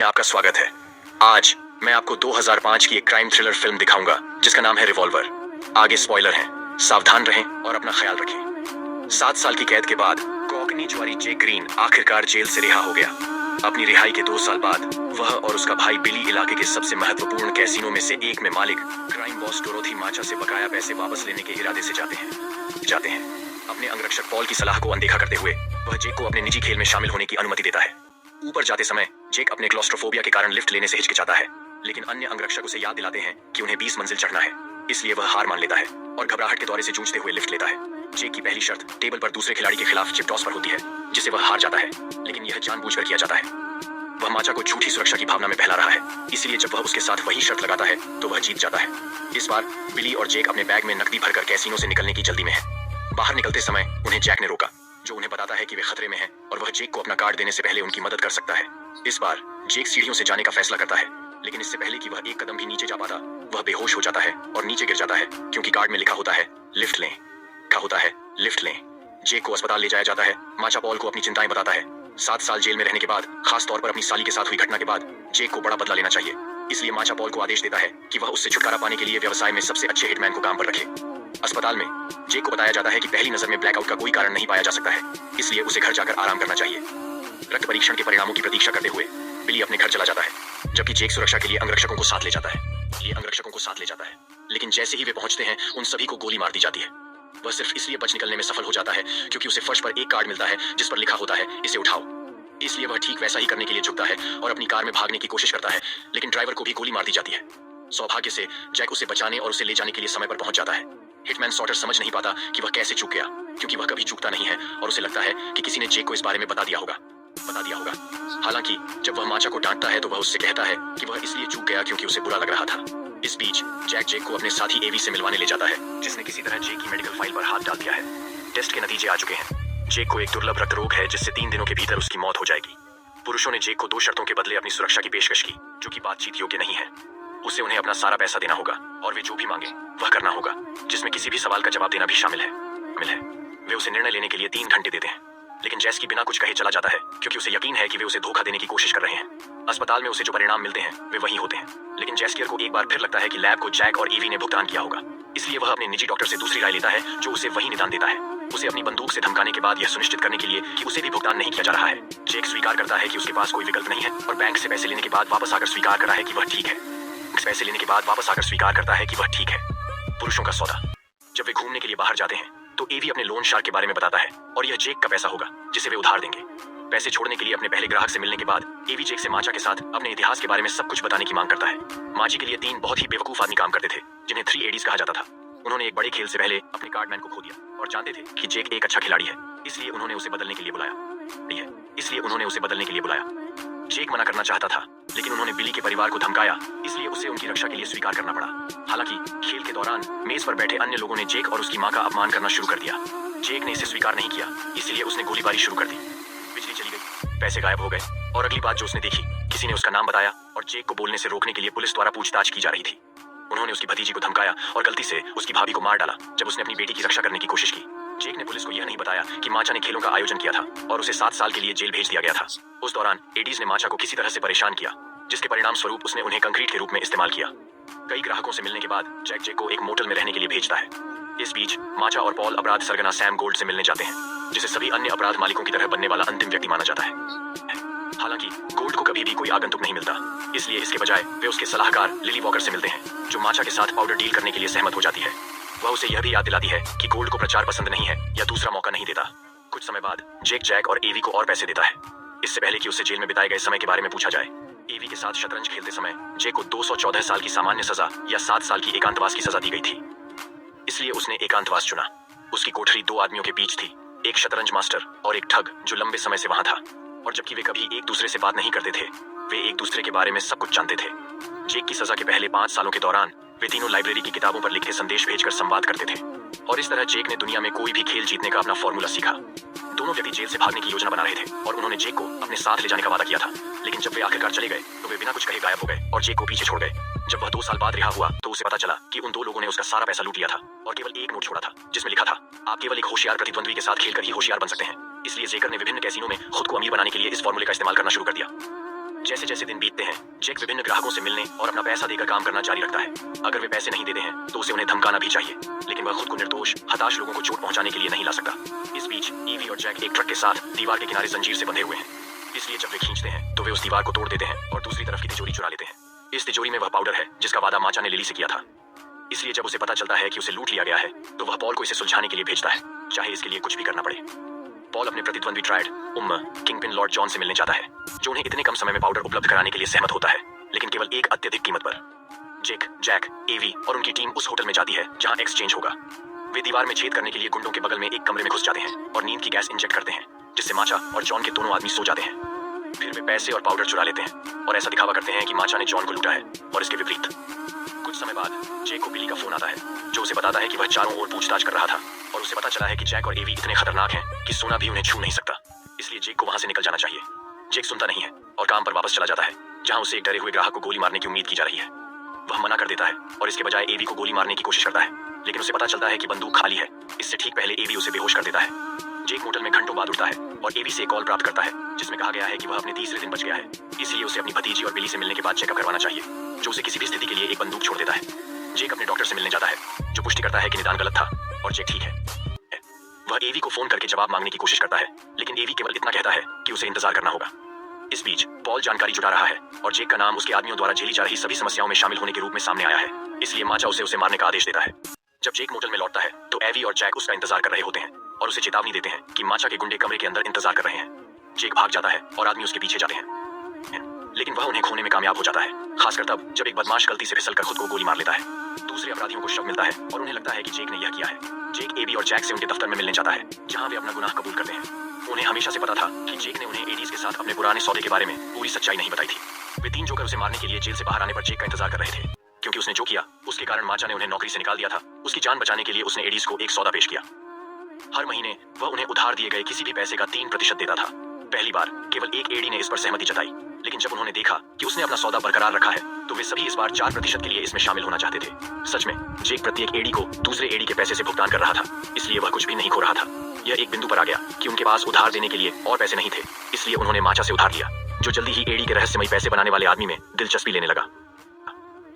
आपका स्वागत है। आज मैं आपको 2005 की एक क्राइम थ्रिलर फिल्म दिखाऊंगा जिसका नाम है रिवॉल्वर। आगे स्पॉइलर है, सावधान रहें और अपना ख्याल रखें। 7 साल की कैद के बाद कॉकनी ज्वारी जेक ग्रीन आखिरकार जेल से रिहा हो गया। अपनी रिहाई के 2 साल बाद वह और उसका भाई बिली इलाके के सबसे महत्वपूर्ण कैसीनो में से एक में मालिक क्राइम बॉस डोरोथी माचा से बकाया पैसे वापस लेने के इरादे से जाते हैं। अपने अंगरक्षक पॉल की सलाह को अनदेखा करते हुए वह जेक को अपने निजी खेल में शामिल होने की अनुमति देता है। ऊपर जाते समय जेक अपने क्लॉस्ट्रोफोबिया के कारण लिफ्ट लेने से हिचकिचाता है, लेकिन अन्य अंगरक्षक उसे याद दिलाते हैं कि उन्हें 20 मंजिल चढ़ना है। इसलिए वह हार मान लेता है और घबराहट के दौरे से जूझते हुए लिफ्ट लेता है। जेक की पहली शर्त टेबल पर दूसरे खिलाड़ी के खिलाफ चिप टॉस पर होती है, जिसे वह हार जाता है, लेकिन यह जानबूझकर किया जाता है। वह माचा को झूठी सुरक्षा की भावना में बहला रहा है, इसलिए जब वह उसके साथ वही शर्त लगाता है तो वह जीत जाता है। इस बार बिली और जेक अपने बैग में नकदी भरकर कैसीनो से निकलने की जल्दी में है। बाहर निकलते समय उन्हें जैक ने रोका, जो उन्हें बताता है कि वे खतरे में हैं और वह जेक को अपना कार्ड देने से पहले उनकी मदद कर सकता है। इस बार जेक सीढ़ियों से जाने का फैसला करता है, लेकिन इससे पहले कि वह एक कदम भी नीचे जा पाता वह बेहोश हो जाता है और नीचे गिर जाता है, क्योंकि कार्ड में लिखा होता है लिफ्ट लें। जेक को अस्पताल ले जाया जाता है। माचा पॉल को अपनी चिंताएं बताता है। 7 साल जेल में रहने के बाद, खास तौर पर अपनी साली के साथ हुई घटना के बाद, जेक को बड़ा बदला लेना चाहिए। इसलिए माचा पॉल को आदेश देता है कि वह उससे छुटकारा पाने के लिए व्यवसाय में सबसे अच्छे हिटमैन को काम पर रखे। अस्पताल में जेक को बताया जाता है कि पहली नजर में ब्लैकआउट का कोई कारण नहीं पाया जा सकता है, इसलिए उसे घर जाकर आराम करना चाहिए। रक्त परीक्षण के परिणामों की प्रतीक्षा करते हुए बिली अपने घर चला जाता है, जबकि जेक सुरक्षा के लिए अंगरक्षकों को साथ ले जाता है। लेकिन जैसे ही वे पहुंचते हैं उन सभी को गोली मार दी जाती है। वह सिर्फ इसलिए बच निकलने में सफल हो जाता है क्योंकि उसे फर्श पर एक कार्ड मिलता है जिस पर लिखा होता है इसे उठाओ। इसलिए वह ठीक वैसा ही करने के लिए झुकता है और अपनी कार में भागने की कोशिश करता है, लेकिन ड्राइवर को भी गोली मार दी जाती है। सौभाग्य से जैक उसे बचाने और उसे ले जाने के लिए समय पर पहुंच जाता है। हिटमैन सॉर्टर समझ नहीं पाता कि वह कैसे चूक गया, क्योंकि वह कभी चूकता नहीं है और उसे लगता है कि किसी ने जेक को इस बारे में बता दिया होगा। हालांकि जब वह माचा को डांटता है तो वह उससे कहता है कि वह इसलिए चूक गया क्योंकि उसे बुरा लग रहा था। इस बीच जेक को अपने साथी एवी से मिलवाने ले जाता है, जिसने किसी तरह जेक की मेडिकल फाइल पर हाथ डाल दिया है। टेस्ट के नतीजे आ चुके हैं। जेक को एक दुर्लभ रक्त रोग है जिससे 3 दिनों के भीतर उसकी मौत हो जाएगी। पुरुषों ने जेक को 2 शर्तों के बदले अपनी सुरक्षा की पेशकश की, जो कि बातचीत योग्य नहीं है। उसे उन्हें अपना सारा पैसा देना होगा और वे जो भी मांगे वह करना होगा, जिसमें किसी भी सवाल का जवाब देना भी शामिल है। वे उसे निर्णय लेने के लिए 3 घंटे देते हैं, लेकिन जैस की बिना कुछ कहे चला जाता है क्योंकि उसे यकीन है कि वे उसे धोखा देने की कोशिश कर रहे हैं। अस्पताल में उसे जो परिणाम मिलते हैं वे वही होते हैं, लेकिन जैस्कियर को एक बार फिर लगता है कि लैब को जैक और ईवी ने भुगतान किया होगा। इसलिए वह अपने निजी डॉक्टर से दूसरी राय लेता है, जो उसे वही निदान देता है। उसे अपनी बंदूक से धमकाने के बाद यह सुनिश्चित करने के लिए कि उसे भी भुगतान नहीं किया जा रहा है। जेक स्वीकार करता है कि उसके पास कोई विकल्प नहीं है और बैंक से पैसे लेने के बाद वापस आकर स्वीकार करता है कि वह ठीक है। पुरुषों का सौदा। जब वे घूमने के लिए बाहर जाते हैं तो एवी अपने लोन शार्क के बारे में बताता है और यह जेक का पैसा होगा जिसे वे उधार देंगे। पैसे छोड़ने के लिए अपने पहले ग्राहक से मिलने के बाद एवी जेक से माचा के साथ अपने इतिहास के बारे में सब कुछ बताने की मांग करता है। माची के लिए 3 बहुत ही बेवकूफ आदमी काम करते थे, जिन्हें 3 एडीज कहा जाता था। उन्होंने एक बड़े खेल से पहले अपने कार्डमैन को खो दिया और जानते थे कि जेक एक अच्छा खिलाड़ी है, इसलिए उन्होंने उसे बदलने के लिए बुलाया। जेक मना करना चाहता था, लेकिन उन्होंने बिली के परिवार को धमकाया, इसलिए उसे उनकी रक्षा के लिए स्वीकार करना पड़ा। हालांकि खेल के दौरान मेज पर बैठे अन्य लोगों ने जेक और उसकी मां का अपमान करना शुरू कर दिया। जेक ने इसे स्वीकार नहीं किया, इसलिए उसने गोलीबारी शुरू कर दी। बिजली चली गई, पैसे गायब हो गए और अगली बात जो उसने देखी, किसी ने उसका नाम बताया और जेक को बोलने से रोकने के लिए पुलिस द्वारा पूछताछ की जा रही थी। उन्होंने उसकी भतीजी को धमकाया और गलती से उसकी भाभी को मार डाला जब उसने अपनी बेटी की रक्षा करने की कोशिश की। जेक ने पुलिस को यह नहीं बताया कि माचा ने खेलों का आयोजन किया था और उसे 7 साल के लिए जेल भेज दिया गया था। उस दौरान एडीज ने माचा को किसी तरह से परेशान किया, जिसके परिणाम स्वरूप उसने उन्हें कंक्रीट के रूप में इस्तेमाल किया। कई ग्राहकों से मिलने के बाद जेक को एक मोटल में रहने के लिए भेजता है। इस बीच माचा और पॉल अपराध सरगना सैम गोल्ड से मिलने जाते हैं, जिसे सभी अन्य अपराध मालिकों की तरह बनने वाला अंतिम व्यक्ति माना जाता है। हालांकि गोल्ड को कभी भी कोई आगंतुक नहीं मिलता, इसलिए इसके बजाय वे उसके सलाहकार लिली वॉकर से मिलते हैं, जो माचा के साथ पाउडर डील करने के लिए सहमत हो जाती है। वह उसे यह भी याद दिलाती है कि गोल्ड को प्रचार पसंद नहीं है या दूसरा मौका नहीं देता। कुछ समय बाद जैक और एवी को और पैसे देता है, इससे पहले कि उससे जेल में बिताए गए समय के बारे में पूछा जाए। एवी के साथ शतरंज खेलते समय जेक को 214 साल की सामान्य सजा या 7 साल की एकांतवास की सजा दी गई थी, इसलिए उसने एकांतवास चुना। उसकी कोठरी 2 आदमियों के बीच थी, एक शतरंज मास्टर और एक ठग जो लंबे समय से वहां था, और जबकि वे कभी एक दूसरे से बात नहीं करते थे, वे एक दूसरे के बारे में सब कुछ जानते थे। जेक की सजा के पहले 5 सालों के दौरान वे तीनों लाइब्रेरी की किताबों पर लिखे संदेश भेजकर संवाद करते थे, और इस तरह जेक ने दुनिया में कोई भी खेल जीतने का अपना फॉर्मूला सीखा। दोनों व्यक्ति जेल से भागने की योजना बना रहे थे और उन्होंने जेक को अपने साथ ले जाने का वादा किया था, लेकिन जब वे आखिरकार चले गए तो वे बिना कुछ कहे गायब हो गए और जेक को पीछे छोड़ गए। जब वह 2 साल बाद रिहा हुआ तो उसे पता चला कि उन 2 लोगों ने उसका सारा पैसा लूट लिया था और केवल एक नोट छोड़ा था जिसमें लिखा था, आप केवल एक होशियार प्रतिद्वंद्वी के साथ खेलकर ही होशियार बन सकते हैं। इसलिए जेकर ने विभिन्न कैसीनो में खुद को अमीर बनाने के लिए इस फॉर्मूले का इस्तेमाल करना शुरू कर दिया। जैसे जैसे दिन बीतते हैं, जेक विभिन्न ग्राहकों से मिलने और अपना पैसा देकर काम करना जारी रखता है। अगर वे पैसे नहीं देते हैं तो उसे उन्हें धमकाना भी चाहिए, लेकिन वह खुद को निर्दोष, हताश लोगों को चोट पहुंचाने के लिए नहीं ला सकता। इस बीच ईवी और जैक एक ट्रक के साथ दीवार के किनारे जंजीर से बंधे हुए हैं, इसलिए जब वे खींचते हैं तो वे उस दीवार को तोड़ देते हैं और दूसरी तरफ की तिजोरी चुरा लेते हैं। इस तिजोरी में वह पाउडर है जिसका वादा माचा ने लिली से किया था। इसलिए जब उसे पता चलता है कि उसे लूट लिया गया है तो वह पॉल को इसे सुलझाने के लिए भेजता है, चाहे इसके लिए कुछ भी करना पड़े। पॉल अपने प्रतिद्वंदी ट्रायड किंगपिन लॉर्ड जॉन से मिलने जाता है, जो उन्हें इतने कम समय में पाउडर उपलब्ध कराने के लिए सहमत होता है, लेकिन केवल एक अत्यधिक कीमत पर। जेक, जैक, एवी और उनकी टीम उस होटल में जाती है जहां एक्सचेंज होगा। वे दीवार में छेद करने के लिए गुंडों के बगल में एक कमरे में घुस जाते हैं और नींद की गैस इंजेक्ट करते हैं, जिससे माचा और जॉन के दोनों आदमी सो जाते हैं। फिर वे पैसे और पाउडर चुरा लेते हैं और ऐसा दिखावा करते हैं कि माचा ने जॉन को लूटा है, और इसके विपरीत कुछ समय बाद जेक को बिली का फोन आता है, जो उसे बताता है कि वह चारों ओर पूछताछ कर रहा था और उसे पता चला है कि जैक और एवी इतने खतरनाक हैं कि सोना भी उन्हें छू नहीं सकता, इसलिए जेक को वहां से निकल जाना चाहिए। जेक सुनता नहीं है और काम पर वापस चला जाता है, जहां उसे एक डरे हुए ग्राहक को गोली मारने की उम्मीद की जा रही है। वह मना कर देता है और इसके बजाय एवी को गोली मारने की कोशिश करता है, लेकिन उसे पता चलता है कि बंदूक खाली है। इससे ठीक पहले एवी उसे बेहोश कर देता है। जेक होटल में घंटों बाद उठता है और एवी से एक कॉल प्राप्त करता है, जिसमें कहा गया है कि वह अपने तीसरे दिन बच गया है, इसलिए उसे अपनी भतीजी और बिली से मिलने के बाद चेकअप करवाना चाहिए, जो उसे किसी भी स्थिति के लिए एक बंदूक छोड़ देता है। जेक अपने डॉक्टर से मिलने जाता है, जो पुष्टि करता है कि निदान गलत था और जेक ठीक है। वह एवी को फोन करके जवाब मांगने की कोशिश करता है, लेकिन एवी केवल इतना कहता है कि उसे इंतजार करना होगा। इस बीच पॉल जानकारी जुटा रहा है और जेक का नाम उसके आदमियों द्वारा झेली जा रही सभी समस्याओं में शामिल होने के रूप में सामने आया है, इसलिए माचा उसे मारने का आदेश देता है। जब जेक मोटल में लौटता है तो एवी और जैक उसका इंतजार कर रहे होते हैं और उसे चेतावनी देते हैं कि माचा के गुंडे कमरे के अंदर इंतजार कर रहे हैं। जेक भाग जाता है और आदमी उसके पीछे जाते हैं, लेकिन वह उन्हें खोने में कामयाब हो जाता है, खासकर तब जब एक बदमाश गलती से फिसलकर खुद को गोली मार लेता है। दूसरे अपराधियों को शव मिलता है और उन्हें लगता है कि जेक ने यह किया है। जेक एवी और जैक से उनके दफ्तर में मिलने जाता है, जहां वे अपना गुनाह कबूल करते हैं। उन्हें हमेशा से पता था कि जेक ने उन्हें एडीज के साथ अपने पुराने सौदे के बारे में पूरी सच्चाई नहीं बताई थी। वे तीन जोकर उसे मारने के लिए जेल से बाहर आने पर जेक का इंतजार कर रहे थे, क्योंकि उसने जो किया उसके कारण माचा ने उन्हें नौकरी से निकाल दिया था। उसकी जान बचाने के लिए उसने एडीज को एक सौदा पेश किया। हर महीने वह उन्हें उधार दिए गए किसी भी पैसे का 3% देता था। पहली बार केवल एक एडी ने इस पर सहमति जताई, लेकिन जब उन्होंने देखा कि उसने अपना सौदा बरकरार रखा है तो वे सभी इस बार 4% के लिए इसमें शामिल होना चाहते थे। सच में जेक प्रत्येक एडी को दूसरे एडी के पैसे से भुगतान कर रहा था, इसलिए वह कुछ भी नहीं खो रहा था। यह एक बिंदु पर आ गया कि उनके पास उधार देने के लिए और पैसे नहीं थे, इसलिए उन्होंने माचा से उधार लिया, जो जल्दी ही एडी के रहस्यमयी पैसे बनाने वाले आदमी में दिलचस्पी लेने लगा।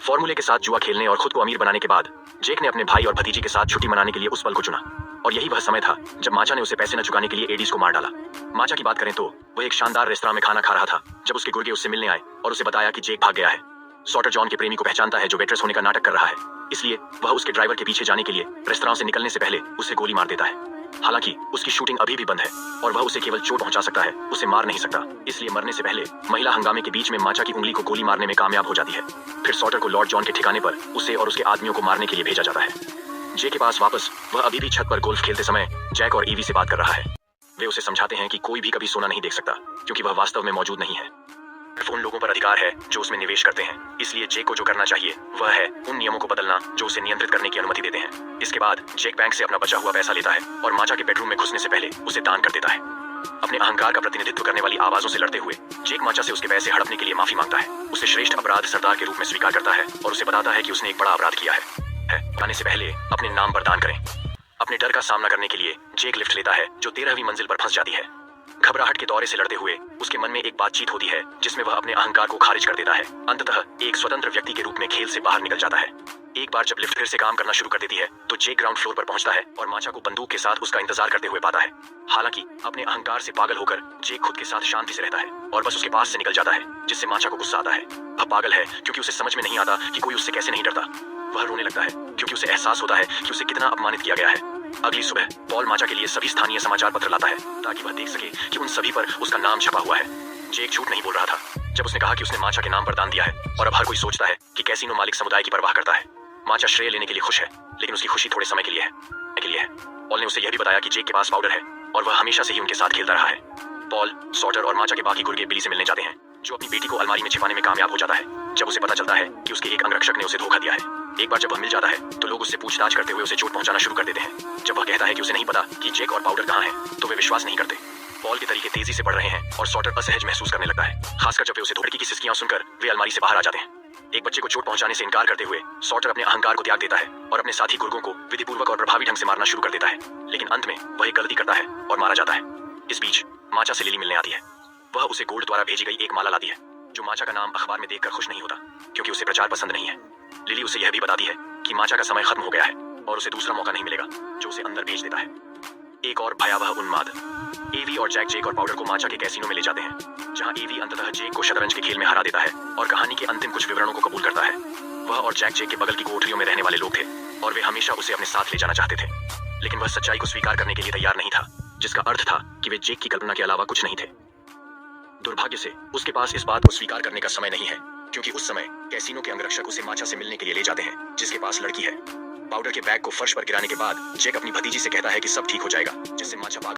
फॉर्मूले के साथ जुआ खेलने और खुद को अमीर बनाने के बाद जेक ने अपने भाई और भतीजी के साथ छुट्टी मनाने के लिए उस पल को चुना, और यही वह समय था जब माचा ने उसे पैसे न चुकाने के लिए एडीज को मार डाला। माचा की बात करें तो वह एक शानदार रेस्तरां में खाना खा रहा था जब उसके गुर्गे उससे मिलने आए और उसे बताया कि जेक भाग गया है। सॉटर जॉन के प्रेमी को पहचानता है, जो वेट्रेस होने का नाटक कर रहा है, इसलिए वह उसके ड्राइवर के पीछे जाने के लिए रेस्तरां से निकलने से पहले उसे गोली मार देता है। हालांकि उसकी शूटिंग अभी भी बंद है और वह उसे केवल चोट पहुंचा सकता है, उसे मार नहीं सकता, इसलिए मरने से पहले महिला हंगामे के बीच में माचा की उंगली को गोली मारने में कामयाब हो जाती है। फिर सॉटर को लॉर्ड जॉन के ठिकाने पर उसे और उसके आदमियों को मारने के लिए भेजा जाता है। जे के पास वापस वह अभी भी छत पर गोल्फ खेलते समय जैक और ईवी से बात कर रहा है। वे उसे समझाते हैं कि कोई भी कभी सोना नहीं देख सकता, क्योंकि वह वास्तव में मौजूद नहीं है। सिर्फ उन लोगों पर अधिकार है जो उसमें निवेश करते हैं, इसलिए जेक को जो करना चाहिए वह है उन नियमों को बदलना जो उसे नियंत्रित करने की अनुमति देते हैं। इसके बाद जेक बैंक से अपना बचा हुआ पैसा लेता है और माचा के बेडरूम में घुसने से पहले उसे दान कर देता है। अपने अहंकार का प्रतिनिधित्व करने वाली आवाजों से लड़ते हुए जेक माचा से उसके पैसे हड़पने के लिए माफी मांगता है, उसे श्रेष्ठ अपराध सरदार के रूप में स्वीकार करता है और उसे बताता है कि उसने एक बड़ा अपराध किया है। जाने से पहले अपने नाम पर दान करें। अपने डर का सामना करने के लिए जेक लिफ्ट लेता है, जो 13वीं मंजिल पर फंस जाती है। घबराहट के दौरे से लड़ते हुए उसके मन में एक बातचीत होती है जिसमें वह अपने अहंकार को खारिज कर देता है। अंततः एक स्वतंत्र व्यक्ति के रूप में खेल से बाहर निकल जाता है। एक बार जब लिफ्ट फिर से काम करना शुरू कर देती है तो जेक ग्राउंड फ्लोर पर पहुंचता है और माचा को बंदूक के साथ उसका इंतजार करते हुए पाता है। हालांकि अपने अहंकार से पागल होकर जेक खुद के साथ शांति से रहता है और बस उसके पास से निकल जाता है, जिससे माचा को गुस्सा आता है। वह पागल है क्योंकि उसे समझ में नहीं आता कि कोई उससे कैसे नहीं डरता। वह रोने लगता है क्योंकि उसे एहसास होता है कि उसे कितना अपमानित किया गया है। अगली सुबह पॉल माचा के लिए सभी स्थानीय समाचार पत्र लाता है ताकि वह देख सके कि उन सभी पर उसका नाम छपा हुआ है। जेक झूठ नहीं बोल रहा था जब उसने कहा कि उसने माचा के नाम पर दान दिया है, और अब हर कोई सोचता है कि कैसीनो मालिक समुदाय की परवाह करता है। माचा श्रेय लेने के लिए खुश है, लेकिन उसकी खुशी थोड़े समय के लिए है। पॉल ने उसे यह भी बताया कि जेक के पास पाउडर है और वह हमेशा से ही उनके साथ खेलता रहा है। पॉल, सॉटर और माचा के बाकी गुर्गे बिली से मिलने जाते हैं, जो अपनी बेटी को अलमारी में छिपाने में कामयाब हो जाता है जब उसे पता चलता है कि उसके एक अंगरक्षक ने उसे धोखा दिया है। एक बार जब वह मिल जाता है तो लोग उससे पूछताछ करते हुए उसे चोट पहुंचाना शुरू कर देते हैं। जब वह कहता है कि उसे नहीं पता कि जेक और पाउडर कहाँ है तो वे विश्वास नहीं करते। पॉल के तरीके तेजी से बढ़ रहे हैं और सॉटर असहज महसूस करने लगता है, खासकर जब वे उसे धोखे की सिसकियां सुनकर वे अलमारी से बाहर आ जाते हैं। एक बच्चे को चोट पहुंचाने से इनकार करते हुए सॉटर अपने अहंकार को त्याग देता है और अपने साथी गुर्गों को विधिपूर्वक और प्रभावी ढंग से मारना शुरू कर देता है, लेकिन अंत में वह एक गलती करता है और मारा जाता है। इस बीच माचा से लिली मिलने आती है। वह उसे गोल्ड द्वारा भेजी गई एक माला लाती है। जो माचा का नाम अखबार में देखकर खुश नहीं होता, क्योंकि उसे प्रचार पसंद नहीं है। लिली उसे यह भी बताती है कि माचा का समय खत्म हो गया है और उसे दूसरा मौका नहीं मिलेगा, जो उसे अंदर भेज देता है। एक और भयावह उन्माद। एवी और जैक जेक और पाउडर को माचा के कैसीनो में ले जाते हैं, जहां एवी अंततः जेक को शतरंज के खेल में हरा देता है और कहानी के अंतिम कुछ विवरणों को कबूल करता है। वह और जैक जेक के बगल की कोठरियों में रहने वाले लोग थे और वे हमेशा उसे अपने साथ ले जाना चाहते थे, लेकिन वह सच्चाई को स्वीकार करने के लिए तैयार नहीं था, जिसका अर्थ था कि वे जेक की कल्पना के अलावा कुछ नहीं थे। दुर्भाग्य से उसके पास इस बात को स्वीकार करने का समय नहीं है, क्योंकि उस समय कैसीनो के अंगरक्षक उसे माचा से मिलने के लिए ले जाते हैं, जिसके पास लड़की है। पाउडर के बैग को फर्श पर गिराने के बाद जेक अपनी भतीजी से कहता है कि सब ठीक हो जाएगा, जिससे माचा भाग